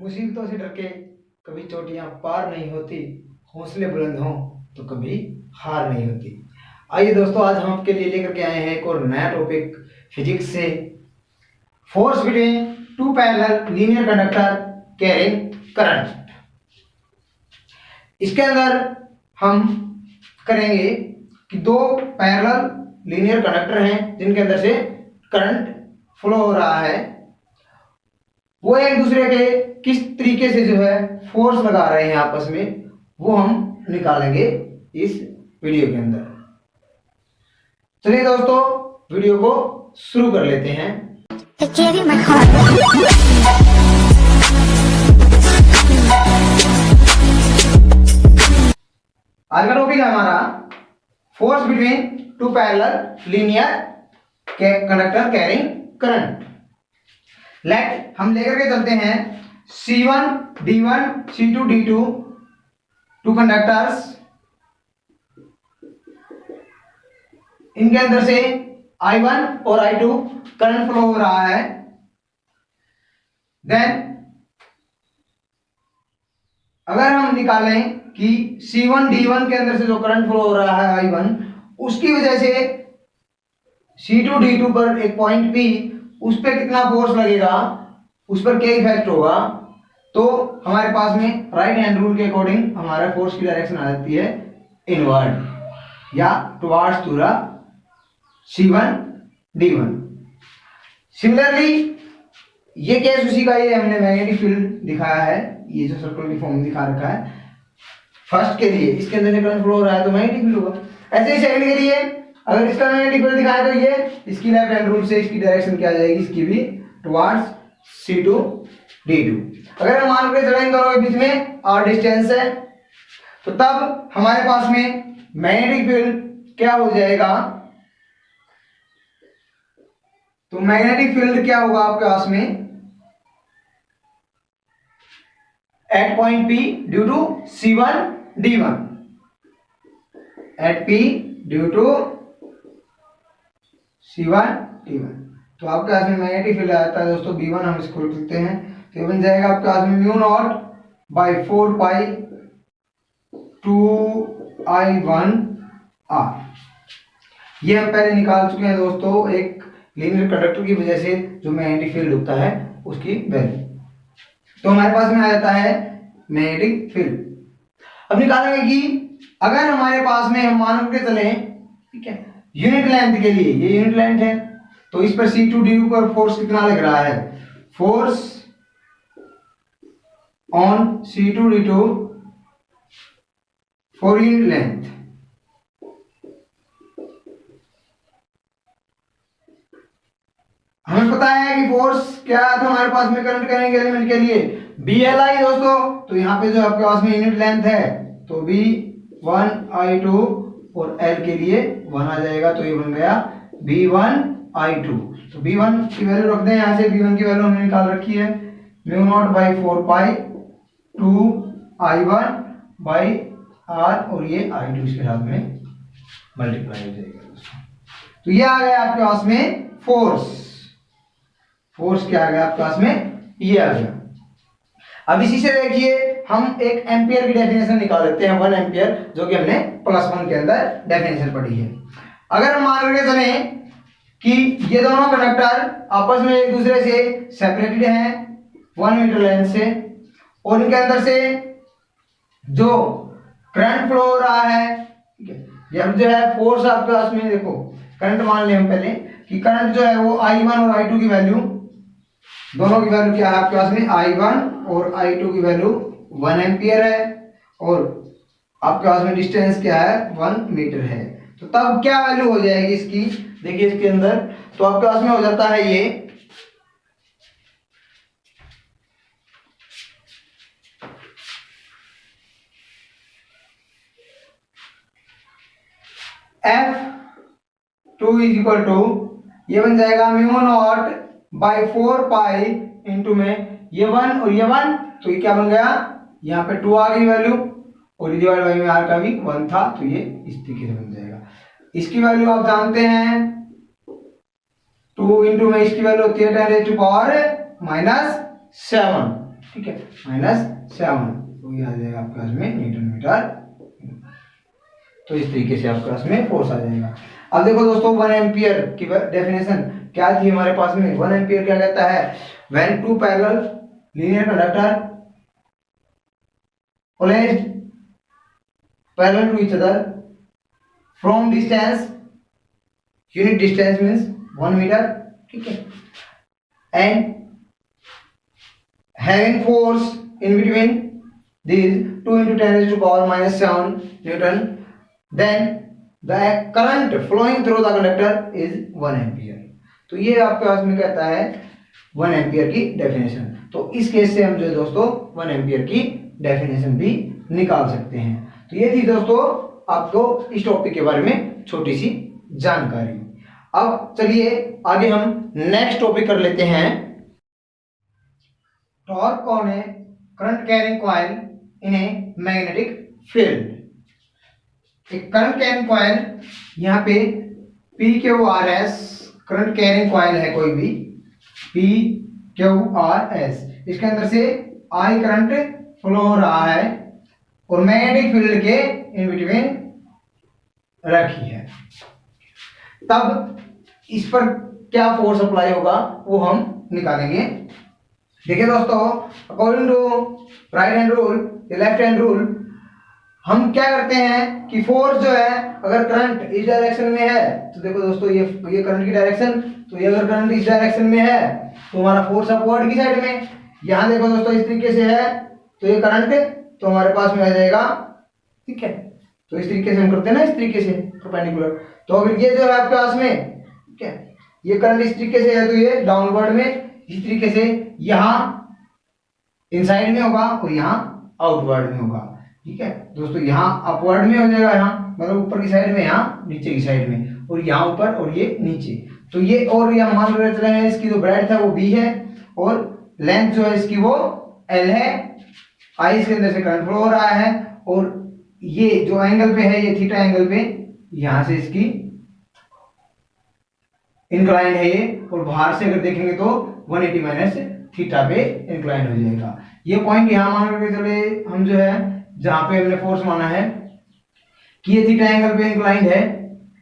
मुसीबतों से डर के कभी चोटियां पार नहीं होती, हौसले बुलंद हों तो कभी हार नहीं होती। आइए दोस्तों, आज हम आपके लिए लेकर के आए हैं एक और नया टॉपिक फिजिक्स से, force between two parallel linear conductor carrying current. इसके अंदर हम करेंगे कि दो पैरेलल लीनियर कंडक्टर हैं जिनके अंदर से करंट फ्लो हो रहा है, वो एक दूसरे के किस तरीके से जो है फोर्स लगा रहे हैं आपस में, वो हम निकालेंगे इस वीडियो के अंदर। चलिए दोस्तों, वीडियो को शुरू कर लेते हैं। आज का टॉपिक है हमारा force between two parallel linear conductor carrying current. Let हम लेकर के चलते हैं C1 D1 C2 D2 two conductors. इनके अंदर से I1 और I2 करंट फ्लो हो रहा है। देन अगर हम निकालें कि C1 D1 के अंदर से जो करंट फ्लो हो रहा है I1, उसकी वजह से C2 D2 पर एक पॉइंट P, उस पर कितना फोर्स लगेगा, उस पर क्या इफेक्ट होगा, तो हमारे पास में राइट हैंड रूल के अकॉर्डिंग हमारा फोर्स की डायरेक्शन आ जाती है इनवर्ड या towards to the C1 D1। Similarly ये केस उसी का, ये हमने मैग्नेटिक फील्ड दिखाया है, ये जो सर्कल की फॉर्म में दिखा रखा है फर्स्ट के लिए, इसके अंदर से करंट फ्लो हो रहा है तो मैग्नेटिक फील्ड होगा। ऐसे ही सेकंड के लिए अगर इसका मैग्नेटिक फील्ड दिखाया तो ये इसकी लेफ्ट हैंड रूल से इसकी डायरेक्शन क्या आ जाएगी, इसकी भी टुवार्ड्स C2 D2। अगर हम मान के चलें इन दोनों के बीच में r डिस्टेंस है, तो तब हमारे पास में मैग्नेटिक फील्ड क्या हो जाएगा, तो मैग्नेटिक फील्ड क्या होगा आपके पास में at point P due to C1 D1, at P due to C1 D1। तो आपके पास में मैग्नेटिक फील्ड आता है दोस्तों B1, हम इसको लिख सकते हैं, तो ये बन जाएगा आपके पास में mu naught by 4 pi 2I1 R। ये हम पहले निकाल चुके हैं दोस्तों, एक लीनियर कंडक्टर की वजह से जो मैग्नेटिक फील्ड होता है उसकी वैल्यू। तो हमारे पास में आ जाता है मैग्नेटिक फील्ड। अब निकालेंगे कि अगर हमारे पास में हम मान के चले, ठीक है, यूनिट लेंथ के लिए, ये यूनिट लेंथ है, तो इस पर C2 D2 पर फोर्स कितना लग रहा है, force on C2 D2 for unit length. हमें पता है कि फोर्स क्या था हमारे पास में करंट कैरिंग एलिमेंट के लिए, BLI दोस्तों। तो यहाँ पे जो आपके पास में यूनिट लेंथ है, तो B1 I2 और L के लिए 1 आ जाएगा, तो ये बन गया B1 I2। तो B1 की वैल्यू रख दें, यहाँ से B1 की वैल्यू हमने निकाल रखी है, mu naught by 4 pi 2I1 by R, और ये I2 इसके साथ में मल्टीप्लाई हो जाएगा दोस्तों। तो ये आ गया आपके पास में फोर्स। फोर्स क्या आ गया आपके पास में, ये आ गया। अब इसी से देखिए हम एक एम्पियर की डेफिनेशन निकाल लेते हैं, 1 एम्पियर, जो कि हमने +1 के अंदर डेफिनेशन पढ़ी है। अगर हम मान के चले कि ये दोनों कंडक्टर आपस में एक दूसरे से सेपरेटेड हैं 1 मीटर लेंथ से, और इनके अंदर से जो करंट फ्लो हो रहा है, ठीक है, या जो है फोर्स आपके पास में, देखो करंट मान ले हम पहले कि करंट जो है वो I1 और I2 की वैल्यू, दोनों की वैल्यू क्या है आपके पास में, I1 और I2 की वैल्यू 1 एम्पियर है, और आपके पास में डिस्टेंस क्या है, 1 मीटर है। तो तब क्या वैल्यू हो जाएगी इसकी, देखिए इसके अंदर, तो आपके पास में हो जाता है ये F2 इज इक्वल टू, ये बन जाएगा mu naught by 4 pi into में ये 1 और ये 1, तो ये क्या बन गया, यहाँ पे 2 आ गई वैल्यू, और डिवाइड बाई में R का भी 1 था, तो ये इस तरीके से बन जाएगा। इसकी वैल्यू आप जानते हैं, 2 इंटू में इसकी वैल्यू होती है 10⁻⁻⁷, ठीक है, -7, तो ये आ जाएगा आपके पास में न्यूटन मीटर। तो इस तरीके से आपके पास में फोर्स आ जाएगा। अब देखो दोस्तों 1 एम्पियर की डेफिनेशन क्या थी हमारे पास में। 1 एम्पियर क्या कहता है, when two parallel linear conductor placed parallel to each other from distance, unit distance means 1 metre, ठीक है, and having force in between these 2 into 10 raised to power -7 Newton, then the current flowing through the conductor is 1 ampere। तो ये आपके पास में कहता है 1 ampere की डेफिनेशन। तो इस केस से हम जो है दोस्तों 1 एम्पियर की डेफिनेशन भी निकाल सकते हैं। तो ये थी दोस्तों आपको इस टॉपिक के बारे में छोटी सी जानकारी। अब चलिए आगे हम नेक्स्ट टॉपिक कर लेते हैं, torque on A current carrying coil in a magnetic field. एक करंट कैरिंग कॉइल, यहाँ पे PQRS करंट कैरिंग कॉइल है, कोई भी PQRS, इसके अंदर से आई करंट फ्लो हो रहा है और मैग्नेटिक फील्ड के इन बिटवीन रखी है। तब इस पर क्या फोर्स अप्लाई होगा वो हम निकालेंगे। देखिए दोस्तों, according to right hand rule, left hand rule, हम क्या करते हैं कि फोर्स जो है, अगर करंट इस डायरेक्शन में है तो देखो दोस्तों ये करंट की डायरेक्शन, तो ये अगर करंट इस डायरेक्शन में है तो हमारा फोर्स अपवर्ड की साइड में। यहाँ देखो दोस्तों इस तरीके से है तो ये करंट तो हमारे पास में आ जाएगा, ठीक है। तो इस तरीके से हम करते हैं ना, इस तरीके से परपेंडिकुलर। तो अगर ये जो है आपके पास में, ठीक है, ये करंट इस तरीके से है तो ये डाउनवर्ड में इस तरीके से यहाँ इनसाइड में होगा और यहाँ आउटवर्ड में होगा, ठीक है दोस्तों। यहाँ अपवर्ड में हो जाएगा, यहाँ मतलब ऊपर की साइड में, यहाँ नीचे की साइड में, और यहाँ ऊपर और ये नीचे। तो ये और यहाँ मान रहे हैं इसकी जो ब्रेड्थ है वो B है और लेंथ जो है इसकी वो L है। आई इसके अंदर से करंट फ्लो हो रहा है और ये जो एंगल पे है ये थीटा एंगल पे, यहाँ से इसकी इंक्लाइंड है ये, और बाहर से अगर देखेंगे तो 180 माइनस थीटा पे इंक्लाइंड हो जाएगा। ये पॉइंट यहाँ मान करके चले हम जो है जहां पे हमने फोर्स माना है कि ये थीटा एंगल पे इंक्लाइंड है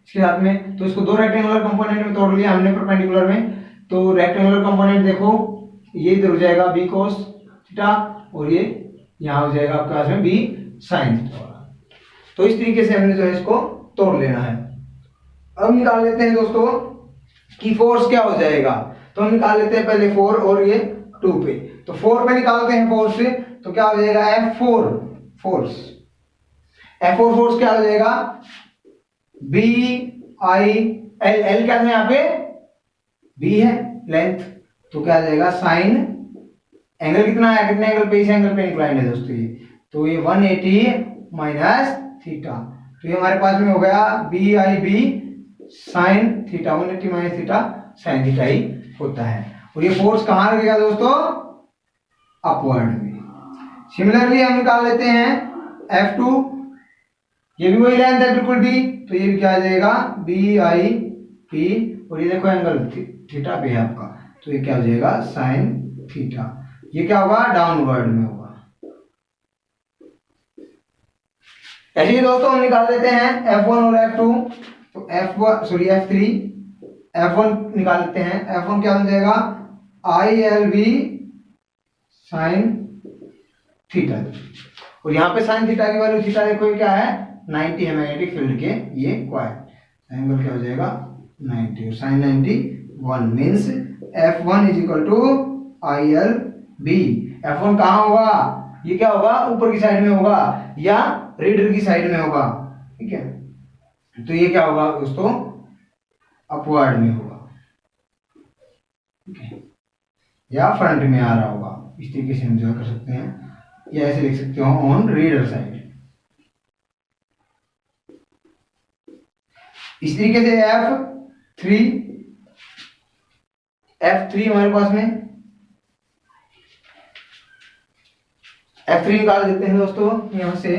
इसके साथ में, तो इसको दो रेक्टेंगुलर कंपोनेंट में तोड़ लिया हमने परपेंडिकुलर में। तो रेक्टेंगुलर कंपोनेंट देखो ये इधर हो जाएगा b cos थीटा और ये यहाँ हो जाएगा आपके पास में b sin थीटा। तो इस तरीके से हमने जो है इसको तोड़ लेना है। अब निकाल लेते हैं दोस्तों कि फोर्स क्या हो जाएगा। तो हम निकाल लेते हैं पहले 4 और ये 2 पे। तो 4 पे निकालते हैं फोर्स से, तो क्या हो जाएगा F4 फोर्स। F4 फोर्स क्या हो जाएगा BI L क्या है यहाँ पे B है लेंथ, तो क्या आ जाएगा साइन एंगल कितना है, कितने एंगल पे, इस एंगल पे इंक्लाइंड है दोस्तों ये, तो ये 180 माइनस थीटा। तो ये हमारे पास में हो गया BIB sine theta, 180 minus theta sine theta ही होता है। और ये फोर्स कहाँ लगेगा दोस्तों, अपवर्ड में। सिमिलरली हम निकाल लेते हैं F2, ये भी वही लेंथ है बिल्कुल भी, तो ये भी क्या आ जाएगा BIP, और ये देखो एंगल थीटा पे है आपका, तो ये क्या हो जाएगा साइन थीटा। ये क्या होगा डाउनवर्ड में होगा। ऐसे ही दोस्तों हम निकाल लेते हैं F1 और F2। तो F3 F1 निकाल लेते हैं। F1 क्या बन जाएगा ILB साइन थीटा, और यहाँ पे साइन थीटा की वैल्यू थीटा देखो क्या है 90 है मैग्नेटिक फील्ड के ये कॉइल, एंगल क्या हो जाएगा 90 और sine 90 1 means F1 is equal to ILB। F1 कहाँ होगा, ये क्या होगा ऊपर की साइड में होगा या रीडर की साइड में होगा, ठीक है। तो ये क्या होगा दोस्तों अपवर्ड में होगा, ठीक है, या फ्रंट में आ रहा होगा। इस तरीके से हम जो कर सकते हैं, या ऐसे लिख सकते हो ऑन रीडर साइड। इस तरीके से F3 हमारे पास में F3 निकाल देते हैं दोस्तों यहां से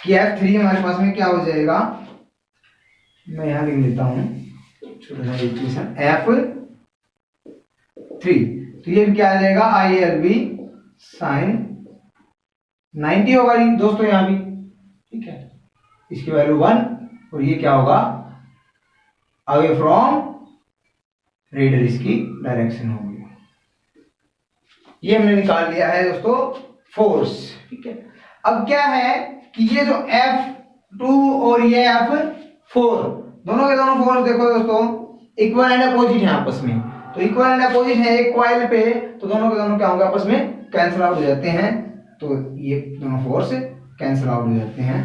कि F3 हमारे पास में क्या हो जाएगा, मैं यहां लिख लेता हूं छोटा सा इक्वेशन F3। तो ये क्या आ जाएगा ILB साइन 90 होगा ये दोस्तों यहाँ भी, ठीक है। इसकी वैल्यू 1 और ये क्या होगा अवे फ्रॉम रेडर, इसकी डायरेक्शन होगी। ये हमने निकाल लिया है दोस्तों फोर्स, ठीक है। अब क्या है कि ये जो F2 और ये F4 दोनों के दोनों फोर्स देखो दोस्तों इक्वल एंड अपोजिट है आपस में। तो इक्वल एंड अपोजिट है एक कॉइल पे, तो दोनों के दोनों क्या होंगे आपस में कैंसिल आउट हो जाते हैं। तो ये दोनों फोर्स कैंसिल आउट हो जाते हैं,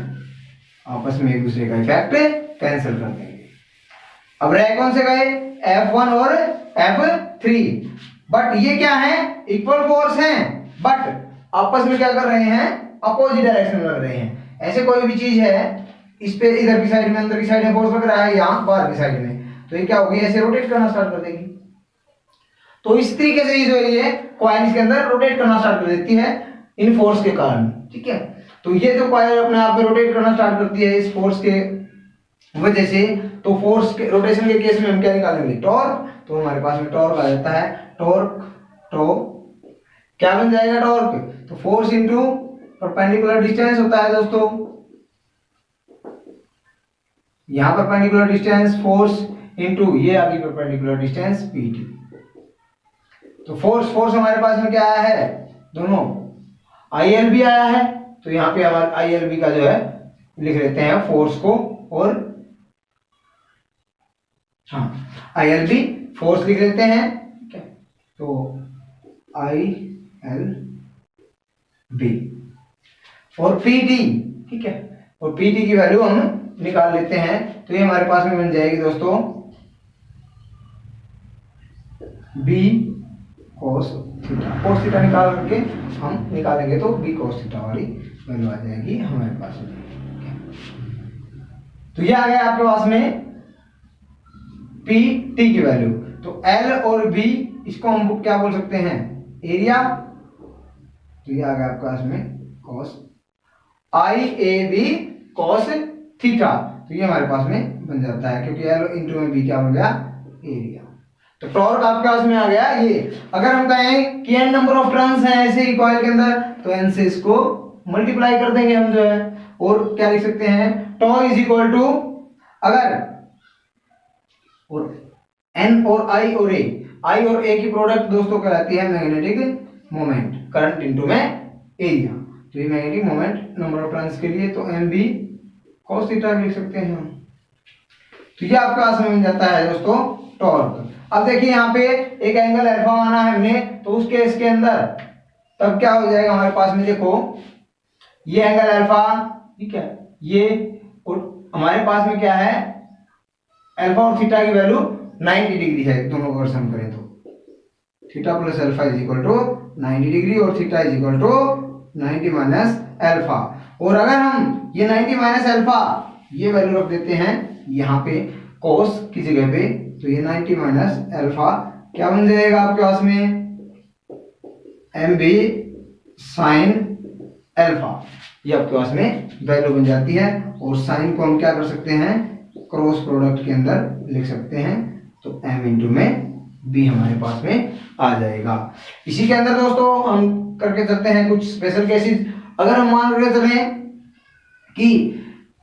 आपस में एक दूसरे का इफेक्ट कैंसिल कर देंगे। अब रह कौन से गए F1 और F3, बट ये क्या है इक्वल फोर्स हैं, बट आपस में क्या कर रहे हैं अपोजिट डायरेक्शन में लग रहे हैं। ऐसे कोई भी चीज है इस पे इधर की साइड में अंदर की साइड में फोर्स लग रहा है, यहाँ बाहर की साइड में, तो ये क्या होगी ऐसे रोटेट करना स्टार्ट कर देगी। तो इस तरीके से जो ये कॉइल इसके अंदर रोटेट करना स्टार्ट कर देती है इन फोर्स के कारण, ठीक है। तो ये जो कॉइल अपने आप में रोटेट करना स्टार्ट करती है इस फोर्स के वजह से, तो फोर्स के रोटेशन के केस में हम क्या निकालेंगे टॉर्क। तो हमारे पास में टॉर्क आ जाता है, टॉर्क तो क्या बन जाएगा टॉर्क, तो फोर्स इंटू परपेंडिकुलर डिस्टेंस होता है दोस्तों, यहां परपेंडिकुलर डिस्टेंस फोर्स इंटू ये आगे परपेंडिकुलर डिस्टेंस PT। तो फोर्स हमारे पास में क्या आया है दोनों ILB आया है, तो यहाँ पे हमारा ILB का जो है लिख लेते हैं फोर्स को, और हाँ ILB फोर्स लिख लेते हैं, ठीक है। तो ILB और PT, ठीक है, और PT की वैल्यू हम निकाल लेते हैं। तो ये हमारे पास में बन जाएगी दोस्तों B cos theta, cos theta निकाल करके हम निकालेंगे तो B cos थीटा वाली वैल्यू आ जाएगी हमारे पास में। तो ये आ गया आपके पास में PT की वैल्यू। तो L और B इसको हम क्या बोल सकते हैं एरिया, तो ये आ गया आपके पास में cos IAB cos थीटा, तो ये हमारे पास में बन जाता है क्योंकि L इंटू में B क्या बन गया एरिया। तो टॉर्क आपके पास में आ गया ये। अगर हम कहें कि n नंबर ऑफ टर्न्स हैं ऐसे ही कॉइल के अंदर, तो n से इसको मल्टीप्लाई कर देंगे हम जो है, और क्या लिख सकते हैं टॉ इज इक्वल टू, अगर और n और I और A, I और A की प्रोडक्ट दोस्तों कहलाती है मैग्नेटिक मोमेंट, करंट इनटू में एरिया। तो ये magnetic moment number of turns के लिए, तो MB cos थीटा लिख सकते हैं हम। तो ये आपके पास में मिल जाता है दोस्तों टॉर्क। अब देखिए यहाँ पे एक एंगल अल्फा माना है हमने, तो उस केस के अंदर तब क्या हो जाएगा हमारे पास में, देखो ये एंगल अल्फा, ठीक है, ये और हमारे पास में क्या है अल्फा और थीटा की वैल्यू 90 डिग्री है, दोनों को अगर सम करें तो theta plus alpha is equal to 90 degree और theta is equal to 90 minus alpha. और अगर हम ये 90 माइनस अल्फा ये वैल्यू रख देते हैं यहाँ पे कोस की जगह पे, तो ये 90 माइनस अल्फा क्या बन जाएगा आपके पास में MB साइन अल्फा, ये आपके पास में वैल्यू बन जाती है। और साइन को हम क्या कर सकते हैं क्रॉस प्रोडक्ट के अंदर लिख सकते हैं, तो M इंटू में B हमारे पास में आ जाएगा। इसी के अंदर दोस्तों हम करके चलते हैं कुछ स्पेशल केसेस। अगर हम मान करके चलें कि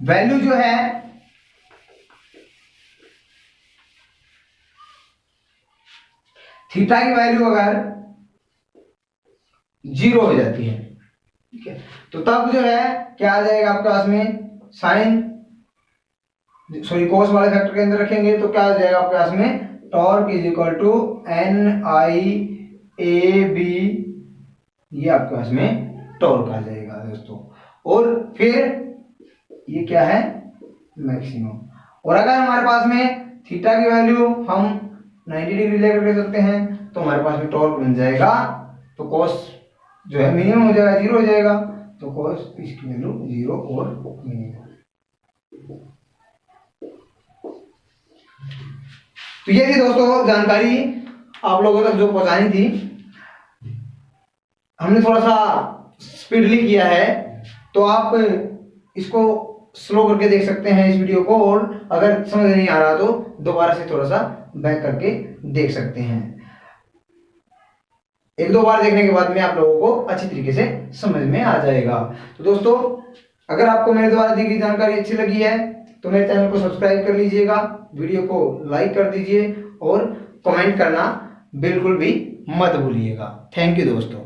वैल्यू जो है थीटा की वैल्यू अगर 0 हो जाती है, ठीक है, तो तब जो है क्या आ जाएगा आपके पास में साइन कोस वाले फैक्टर के अंदर रखेंगे, तो क्या आ जाएगा आपके पास में torque is equal to NIAB, ये आपके पास में टॉर्क आ जाएगा दोस्तों। और फिर ये क्या है मैक्सिमम। और अगर हमारे पास में थीटा की वैल्यू हम 90 डिग्री लेकर के चलते हैं, तो हमारे पास में टॉर्क बन जाएगा, तो कॉस जो है मिनिमम हो जाएगा, 0 हो जाएगा, तो कॉस इसकी वैल्यू 0 और मिनिमम। तो ये थी दोस्तों जानकारी आप लोगों तक जो पहुंचानी थी, हमने थोड़ा सा स्पीडली किया है, तो आप इसको स्लो करके देख सकते हैं इस वीडियो को, और अगर समझ नहीं आ रहा तो दोबारा से थोड़ा सा बैक करके देख सकते हैं। एक दो बार देखने के बाद में आप लोगों को अच्छी तरीके से समझ में आ जाएगा। तो दोस्तों, अगर आपको मेरे द्वारा दी गई जानकारी अच्छी लगी है तो मेरे चैनल को सब्सक्राइब कर लीजिएगा, वीडियो को लाइक कर दीजिए और कमेंट करना बिल्कुल भी मत भूलिएगा। थैंक यू दोस्तों।